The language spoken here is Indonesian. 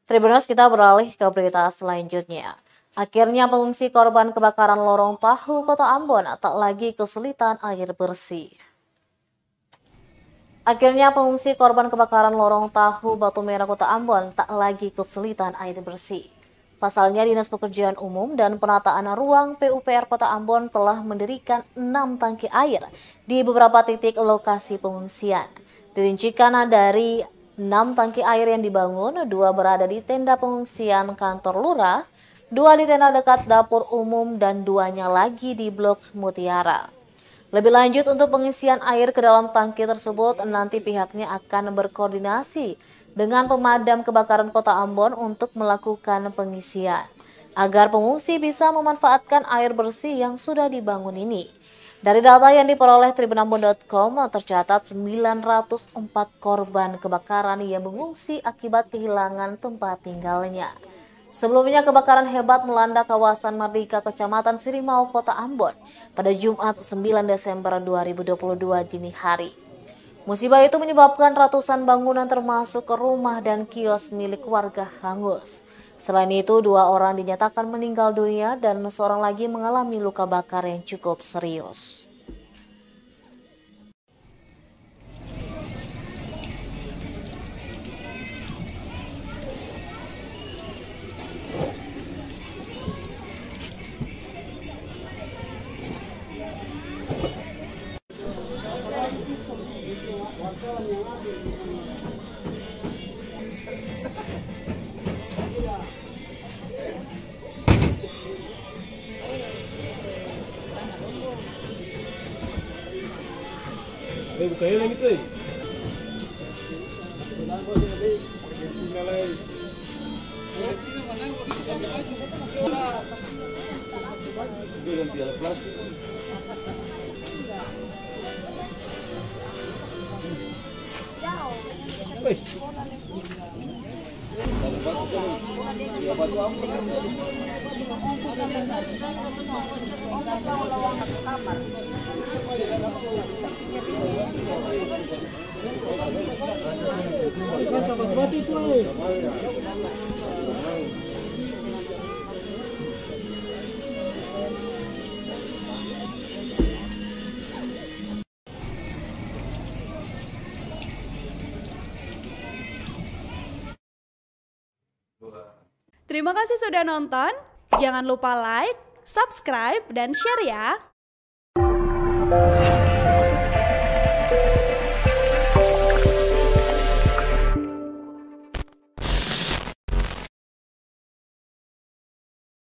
Tribunnews, kita beralih ke berita selanjutnya. Akhirnya pengungsi korban kebakaran lorong Tahu Kota Ambon tak lagi kesulitan air bersih. Akhirnya pengungsi korban kebakaran lorong Tahu Batu Merah Kota Ambon tak lagi kesulitan air bersih. Pasalnya, Dinas Pekerjaan Umum dan Penataan Ruang PUPR Kota Ambon telah mendirikan 6 tangki air di beberapa titik lokasi pengungsian. Dirincikan dari 6 tangki air yang dibangun, 2 berada di tenda pengungsian kantor lurah, 2 di tenda dekat dapur umum, dan 2-nya lagi di blok Mutiara. Lebih lanjut, untuk pengisian air ke dalam tangki tersebut, nanti pihaknya akan berkoordinasi dengan pemadam kebakaran Kota Ambon untuk melakukan pengisian, agar pengungsi bisa memanfaatkan air bersih yang sudah dibangun ini. Dari data yang diperoleh tribunambon.com, tercatat 904 korban kebakaran yang mengungsi akibat kehilangan tempat tinggalnya. Sebelumnya, kebakaran hebat melanda kawasan Mardika, Kecamatan Sirimau, Kota Ambon pada Jumat 9 Desember 2022 dini hari. Musibah itu menyebabkan ratusan bangunan termasuk rumah dan kios milik warga hangus. Selain itu, 2 orang dinyatakan meninggal dunia dan seorang lagi mengalami luka bakar yang cukup serius. Bukanya lang ito eh. Terima kasih sudah nonton. Jangan lupa like, subscribe, dan share ya.